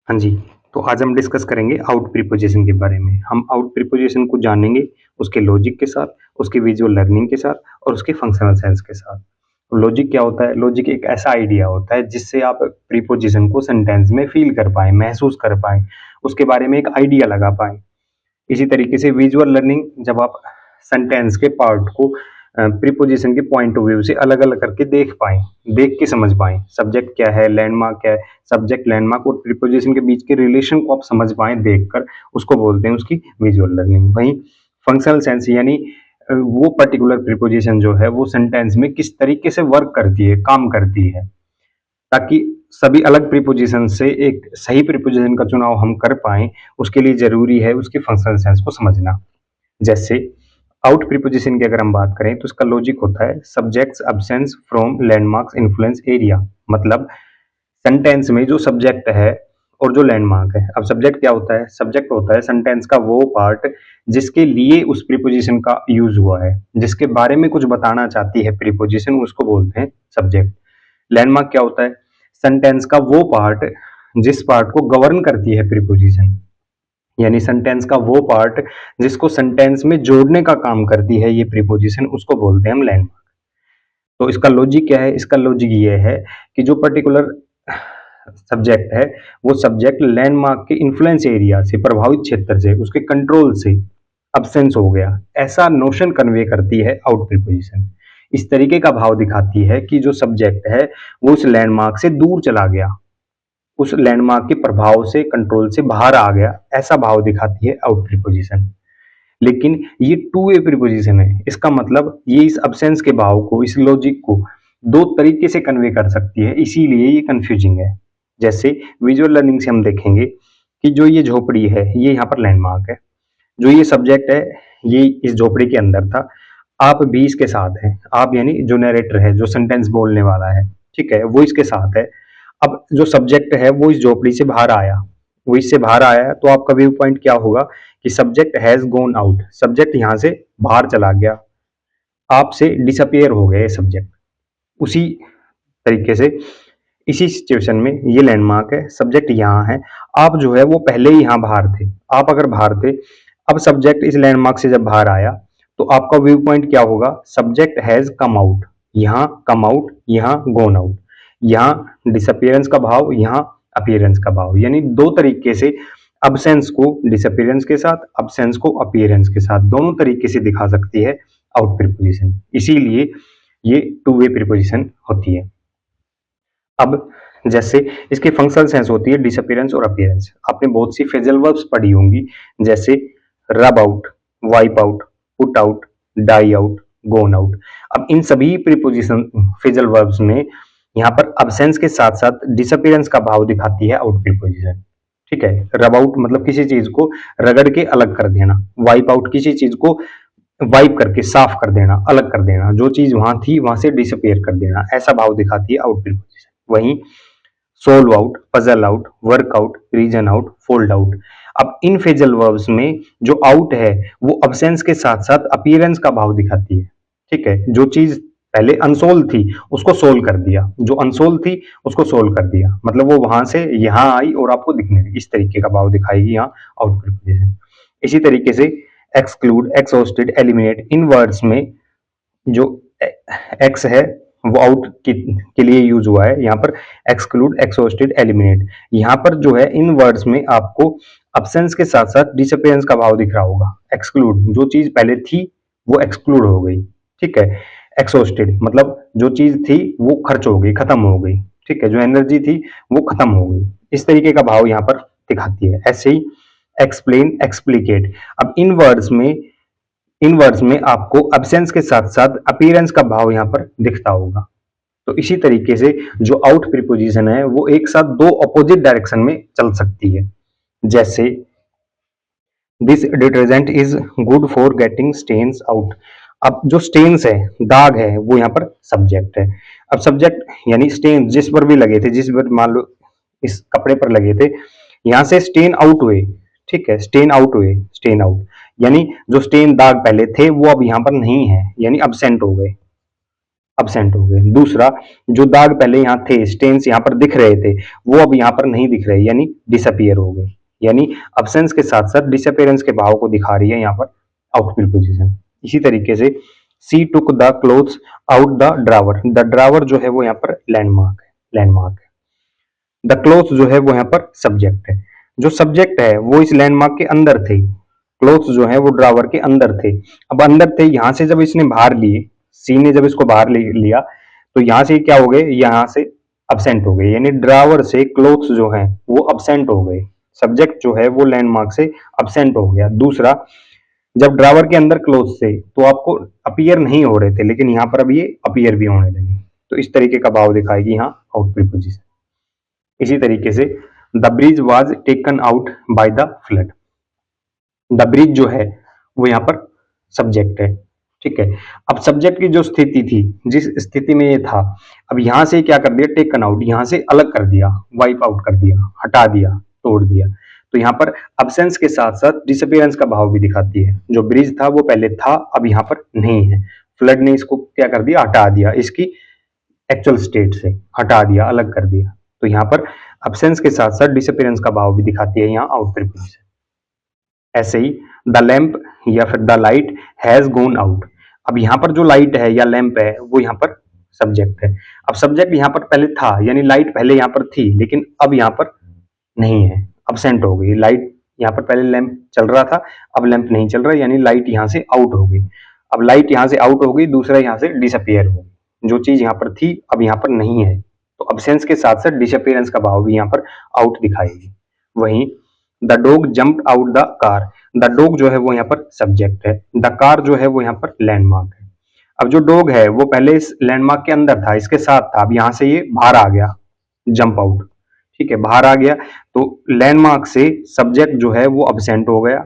हाँ जी, तो आज हम डिस्कस करेंगे आउट प्रीपोज़िशन के बारे में। हम आउट प्रीपोज़िशन को जानेंगे, उसके लॉजिक के साथ, उसकी विज़ुअल लर्निंग के साथ और उसके फंक्शनल सेंस के साथ। लॉजिक क्या होता है? लॉजिक एक ऐसा आइडिया होता है जिससे आप प्रीपोज़िशन को सेंटेंस में फ़ील कर पाएँ, महसूस कर पाएँ, उसके बारे में एक आइडिया लगा पाएँ। इसी तरीके से विजुअल लर्निंग जब आप सेंटेंस के पार्ट को प्रीपोजिशन के पॉइंट ऑफ व्यू से अलग अलग करके देख पाए, देख के समझ पाए, सब्जेक्ट क्या है, लैंडमार्क क्या है, सब्जेक्ट लैंडमार्क और प्रीपोजिशन के बीच के रिलेशन को आप समझ पाए देखकर, उसको बोलते हैं उसकी विजुअल लर्निंग। वहीं फंक्शनल सेंस यानी वो पर्टिकुलर प्रीपोजिशन जो है वो सेंटेंस में किस तरीके से वर्क करती है, काम करती है, ताकि सभी अलग प्रीपोजिशन से एक सही प्रीपोजिशन का चुनाव हम कर पाए, उसके लिए जरूरी है उसके फंक्शनल सेंस को समझना। जैसे आउट प्रीपोजिशन की अगर हम बात करें तो इसका लॉजिक होता है subjects absence from landmarks influence area. मतलब सेंटेंस में जो सब्जेक्ट है और जो लैंडमार्क है। अब सब्जेक्ट क्या होता है? सब्जेक्ट होता है सेंटेंस का वो पार्ट जिसके लिए उस प्रीपोजिशन का यूज हुआ है, जिसके बारे में कुछ बताना चाहती है प्रीपोजिशन, उसको बोलते हैं सब्जेक्ट। लैंडमार्क क्या होता है? सेंटेंस का वो पार्ट जिस पार्ट को गवर्न करती है प्रीपोजिशन, यानी सेंटेंस का वो पार्ट जिसको सेंटेंस में जोड़ने का काम करती है ये प्रीपोजिशन, उसको बोलते हैं हम लैंडमार्क। तो इसका लॉजिक क्या है? इसका लॉजिक ये है कि जो पर्टिकुलर सब्जेक्ट है वो सब्जेक्ट लैंडमार्क के इन्फ्लुएंस एरिया से, प्रभावित क्षेत्र से, उसके कंट्रोल से अब्सेंस हो गया, ऐसा नोशन कन्वे करती है आउट प्रीपोजिशन। इस तरीके का भाव दिखाती है कि जो सब्जेक्ट है वो उस लैंडमार्क से दूर चला गया, उस लैंडमार्क के प्रभाव से, कंट्रोल से बाहर आ गया, ऐसा भाव दिखाती है आउट प्रीपोजिशन। लेकिन ये टू वे प्रीपोजिशन है। इसका मतलब ये इस अब्सेंस के भाव को, इस लॉजिक को दो तरीके से कन्वे कर सकती है, इसीलिए ये कंफ्यूजिंग है। जैसे विजुअल लर्निंग से हम देखेंगे कि जो ये झोपड़ी है ये यहाँ पर लैंडमार्क है, जो ये सब्जेक्ट है ये इस झोपड़ी के अंदर था, आप भी इसके साथ हैं। आप यानी जो नरेटर है, जो सेंटेंस बोलने वाला है, ठीक है, वो इसके साथ है। अब जो सब्जेक्ट है वो इस झोपड़ी से बाहर आया, वो इससे बाहर आया, तो आपका व्यू पॉइंट क्या होगा कि subject has gone out, subject यहां से बाहर चला गया, आपसे डिसअपियर हो गया सब्जेक्ट। उसी तरीके से इसी सिचुएशन में ये लैंडमार्क है, सब्जेक्ट यहाँ है, आप जो है वो पहले ही यहाँ बाहर थे, आप अगर बाहर थे, अब सब्जेक्ट इस लैंडमार्क से जब बाहर आया तो आपका व्यू पॉइंट क्या होगा? सब्जेक्ट हैज कम आउट, यहाँ कम आउट, यहाँ गोन आउट, यहाँ डिसअपियरेंस का भाव, यहाँ अपीयरेंस का भाव, यानी दो तरीके से अब्सेंस को डिसअपियरेंस के साथ, अब्सेंस को अपीयरेंस के साथ, दोनों तरीके से दिखा सकती है आउट प्रीपोजिशन। इसीलिए ये टू वे प्रीपोजिशन होती है। अब जैसे इसके फंक्शनल सेंस होती है डिसअपियरेंस और अपीयरेंस। आपने बहुत सी फ्रेजल वर्ब्स पढ़ी होंगी, जैसे rub out, wipe out, put out, die out, gone out. अब इन सभी प्रीपोजिशन फ्रेजल वर्ब्स में यहाँ पर अब्सेंस के साथ साथ डिसअपियरेंस का भाव दिखाती है आउट प्रीपोजिशन। ठीक है, रब आउट मतलब किसी चीज को रगड़ के अलग कर देना, वाइप आउट किसी चीज को वाइप करके साफ कर देना, अलग कर देना, जो चीज वहां थी वहां से डिसअपियर कर देना, ऐसा भाव दिखाती है आउट प्रीपोजिशन। वहीं solve out, puzzle out, work out, reason out, fold out. अब इन फ्रेजल वर्ब्स में जो आउट है वो अब्सेंस के साथ साथ अपीयरेंस का भाव दिखाती है। ठीक है, जो चीज पहले अनसोल्व थी उसको सोल्व कर दिया, जो अनसोल्व थी उसको सोल्व कर दिया, मतलब वो वहां से यहां आई और आपको दिखने लगी, इस तरीके का भाव दिखाएगी यहाँ आउट प्रीपोजिशन। इसी तरीके से एक्सक्लूड, एक्सॉस्टेड, एलिमिनेट, इन वर्ड्स में जो एक्स है वो आउट के लिए यूज हुआ है, यहाँ पर एक्सक्लूड, एक्सॉस्टेड, एलिमिनेट। यहाँ पर जो है इन वर्ड्स में आपको अब्सेंस के साथ साथ डिसअपियरेंस का भाव दिख रहा होगा। एक्सक्लूड, जो चीज पहले थी वो एक्सक्लूड हो गई, ठीक है। एक्सॉस्टेड मतलब जो चीज थी वो खर्च हो गई, खत्म हो गई, ठीक है, जो एनर्जी थी वो खत्म हो गई, इस तरीके का भाव यहाँ पर दिखाती है। ऐसे ही एक्सप्लेन, एक्सप्लिकेट। अब इन वर्ड्स में आपको अब्सेंस के साथ साथ अपीयरेंस का भाव यहाँ पर दिखता होगा। तो इसी तरीके से जो आउट प्रीपोजिशन है वो एक साथ दो अपोजिट डायरेक्शन में चल सकती है। जैसे this detergent is good for getting stains out. अब जो स्टेन्स है, दाग है, वो यहाँ पर सब्जेक्ट है। अब सब्जेक्ट यानी स्टेन जिस पर भी लगे थे, जिस पर मान लो इस कपड़े पर लगे थे, यहां से स्टेन आउट हुए, ठीक है, स्टेन आउट हुए, स्टेन आउट यानी जो स्टेन दाग पहले थे वो अब यहाँ पर नहीं है, यानी अब्सेंट हो गए। अब्सेंट हो गए। दूसरा, जो दाग पहले यहाँ थे, स्टेन्स यहाँ पर दिख रहे थे, वो अब यहाँ पर नहीं दिख रहे, यानी डिसअपियर हो गए। यानी अब्सेंस के साथ साथ डिसअपियरेंस के भाव को दिखा रही है यहाँ पर आउट प्रीपोजिशन। इसी तरीके से she took the clothes out the drawer, the drawer जो है वो यहाँ पर लैंडमार्क है, लैंडमार्क है। द क्लोथ्स जो है वो यहाँ पर सब्जेक्ट है, जो सब्जेक्ट है वो इस लैंडमार्क के अंदर थे, क्लोथ्स जो है वो ड्रावर के अंदर थे। अब अंदर थे, यहां से जब इसने बाहर लिए, सी ने जब इसको बाहर लिया, तो यहां से क्या हो गए, यहां से अब्सेंट हो गए, यानी ड्रावर से क्लोथ्स जो है वो अब्सेंट हो गए। सब्जेक्ट जो है वो लैंडमार्क से अब्सेंट हो गया। दूसरा, जब ड्रावर के अंदर क्लोथ्स थे तो आपको अपीयर नहीं हो रहे थे, लेकिन यहाँ पर अब ये अपीयर भी होने लगे, तो इस तरीके का भाव दिखाएगी यहाँ आउट प्रीपोजिशन। इसी तरीके से the bridge was taken out by the flood, the bridge जो है वो यहाँ पर सब्जेक्ट है, ठीक है। अब सब्जेक्ट की जो स्थिति थी, जिस स्थिति में ये था, अब यहां से क्या कर दिया, टेकन आउट, यहां से अलग कर दिया, वाइप आउट कर दिया, हटा दिया, तोड़ दिया। तो यहाँ पर अब्सेंस के साथ साथ डिसअपियरेंस का भाव भी दिखाती है। जो ब्रिज था वो पहले था, अब यहाँ पर नहीं है। फ्लड ने इसको क्या कर दिया, हटा दिया, इसकी एक्चुअल स्टेट से हटा दिया, अलग कर दिया। तो यहाँ पर अब्सेंस के साथ साथ डिसअपियरेंस का भाव भी दिखाती है यहाँ आउट प्रीपोजिशन। ऐसे ही द लैंप या फिर the light has gone out, अब यहाँ पर जो लाइट है या लैंप है वो यहाँ पर सब्जेक्ट है। अब सब्जेक्ट यहाँ पर पहले था, यानी लाइट पहले यहाँ पर थी, लेकिन अब यहाँ पर नहीं है, अब्सेंट हो गई लाइट। यहाँ पर पहले लैंप चल रहा था, अब लैंप नहीं चल रहा, यानी लाइट यहाँ से आउट हो गई। अब लाइट यहाँ से आउट हो गई, दूसरा यहाँ से डिसअपियर हो गई, जो चीज यहाँ पर थी अब यहाँ पर नहीं है। तो अब्सेंस के साथ साथ डिसअपियरेंस का भाव भी यहाँ पर आउट दिखाएगी। वहीं the dog jump out the car, the dog जो है वो यहाँ पर सब्जेक्ट है, द कार जो है वो यहाँ पर लैंडमार्क है। अब जो डॉग है वो पहले इस लैंडमार्क के अंदर था, इसके साथ था, अब यहाँ से ये बाहर आ गया, जंप आउट, ठीक है, बाहर आ गया, तो लैंडमार्क से सब्जेक्ट जो है वो अब्सेंट हो गया,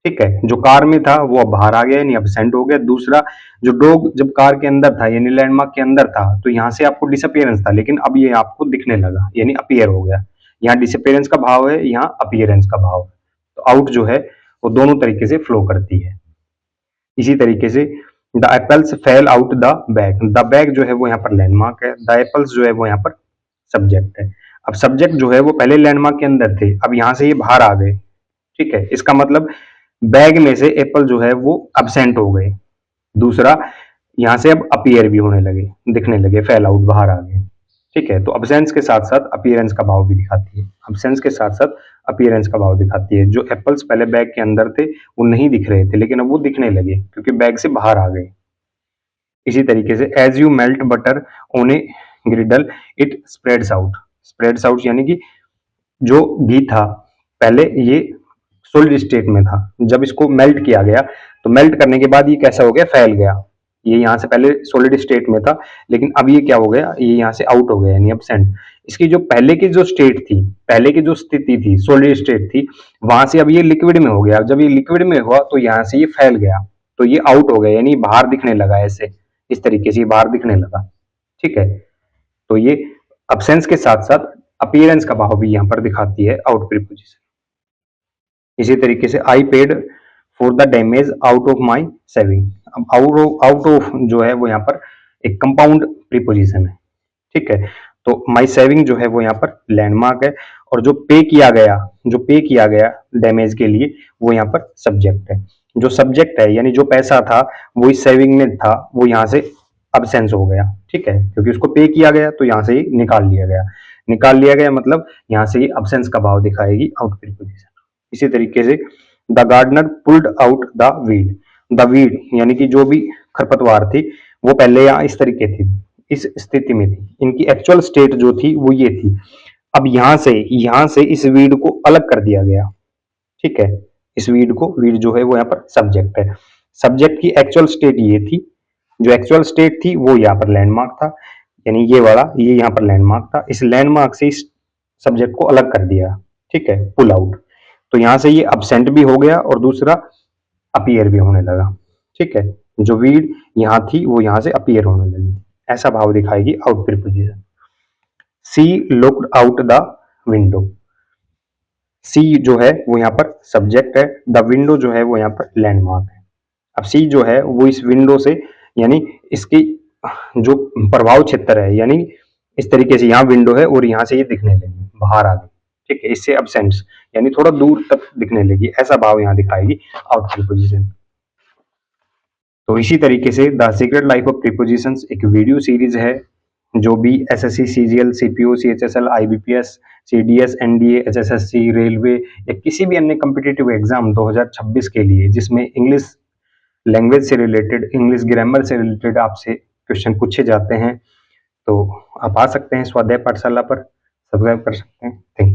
ठीक है। जो कार में था वो अब बाहर आ गया, यानी अब्सेंट हो गया। दूसरा, जो डॉग जब कार के अंदर था, यानी लैंडमार्क के अंदर था, तो यहाँ से आपको डिसअपियरेंस था, लेकिन अब ये आपको दिखने लगा, यानी अपीयर हो गया। यहाँ डिसअपियरेंस का भाव है, यहाँ अपीयरेंस का भाव है। तो आउट जो है वो दोनों तरीके से फ्लो करती है। इसी तरीके से the apples fail out the bag, the bag जो है वो यहाँ पर लैंडमार्क है, द एप्पल्स जो है वो यहाँ पर सब्जेक्ट है। अब सब्जेक्ट जो है वो पहले लैंडमार्क के अंदर थे, अब यहाँ से ये बाहर आ गए, ठीक है। इसका मतलब बैग में से एप्पल जो है वो अब्सेंट हो गए। दूसरा, यहाँ से अब अपीयर भी होने लगे, दिखने लगे, फेल आउट, बाहर आ गए, ठीक है। तो अब्सेंस के साथ साथ अपीयरेंस का भाव भी दिखाती है, अब्सेंस के साथ साथ अपीयरेंस का भाव दिखाती है। जो एप्पल्स पहले बैग के अंदर थे वो नहीं दिख रहे थे, लेकिन अब वो दिखने लगे क्योंकि बैग से बाहर आ गए। इसी तरीके से as you melt butter on a griddle it spreads out यानी कि जो घी था पहले ये सॉलिड स्टेट में था, जब इसको मेल्ट किया गया तो मेल्ट करने के बाद ये कैसा हो गया, फैल गया। ये यहाँ से पहले सॉलिड स्टेट में था, लेकिन अब ये क्या हो गया, ये यहाँ से आउट हो गया, यानी अब्सेंट। इसकी जो पहले की जो स्टेट थी, पहले की जो स्थिति थी, सॉलिड स्टेट थी, वहां से अब ये लिक्विड में हो गया। जब ये लिक्विड में हुआ तो यहाँ से ये फैल गया, तो ये आउट हो गया, यानी बाहर दिखने लगा, ऐसे इस तरीके से बाहर दिखने लगा, ठीक है। तो ये अब्सेंस के साथ साथ अपीयरेंस का भाव भी यहाँ पर दिखाती है आउट प्रीपोजिशन। इसी तरीके से I paid for the damage out of my saving, अब आउट ऑफ जो है वो यहाँ पर एक कंपाउंड प्रीपोजिशन है, ठीक है। तो माई सेविंग जो है वो यहाँ पर लैंडमार्क है, और जो पे किया गया डैमेज के लिए वो यहाँ पर सब्जेक्ट है। जो सब्जेक्ट है यानी जो पैसा था वो इस सेविंग में था, वो यहाँ से अब्सेंस हो गया, ठीक है, क्योंकि उसको पे किया गया तो यहाँ से ही निकाल लिया गया, मतलब यहाँ से ही अब्सेंस का भाव दिखाएगी आउट प्रीपोजिशन। इसी तरीके से the gardener pulled out the weed यानी कि जो भी खरपतवार थी वो पहले यहाँ इस तरीके थी, इस स्थिति में थी, इनकी एक्चुअल स्टेट जो थी वो ये थी। अब यहाँ से इस वीड को अलग कर दिया गया, ठीक है। इस वीड जो है वो यहाँ पर सब्जेक्ट है, सब्जेक्ट की एक्चुअल स्टेट ये थी, जो एक्चुअल स्टेट थी वो यहाँ पर लैंडमार्क था, यानी ये वाला ये यहाँ पर लैंडमार्क था। इस लैंडमार्क से इस सब्जेक्ट को अलग कर दिया, ठीक है, पुल आउट। तो यहाँ से ये अब्सेंट भी हो गया और दूसरा अपीयर भी होने लगा, ठीक है। जो वीड यहाँ थी वो यहाँ से अपीयर होने लगी, ऐसा भाव दिखाएगी out preposition. She looked out the window, she जो है वो यहाँ पर सब्जेक्ट है, द विंडो जो है वो यहाँ पर लैंडमार्क है। अब सी जो है वो इस विंडो से यानी इसकी जो प्रभाव क्षेत्र है, यानी इस तरीके से यहाँ विंडो है और यहाँ से ये दिखने लगी बाहर आ गई, ठीक है, इससे अब्सेंट्स यानी थोड़ा दूर तक दिखने लगी, ऐसा भाव यहाँ दिखाएगी आउट प्रीपोजिशन। तो इसी तरीके से the secret life of prepositions एक वीडियो सीरीज है जो भी SSC, CGL, CPO, CHSL, IBPS, CDS, NDA, HSSC, railway या किसी भी अन्य कॉम्पिटिटिव एग्जाम 2026 के लिए जिसमें इंग्लिश लैंग्वेज से रिलेटेड, इंग्लिश ग्रामर से रिलेटेड आपसे क्वेश्चन पूछे जाते हैं, तो आप आ सकते हैं स्वाध्याय पाठशाला पर, सब्सक्राइब कर सकते हैं। Thank you.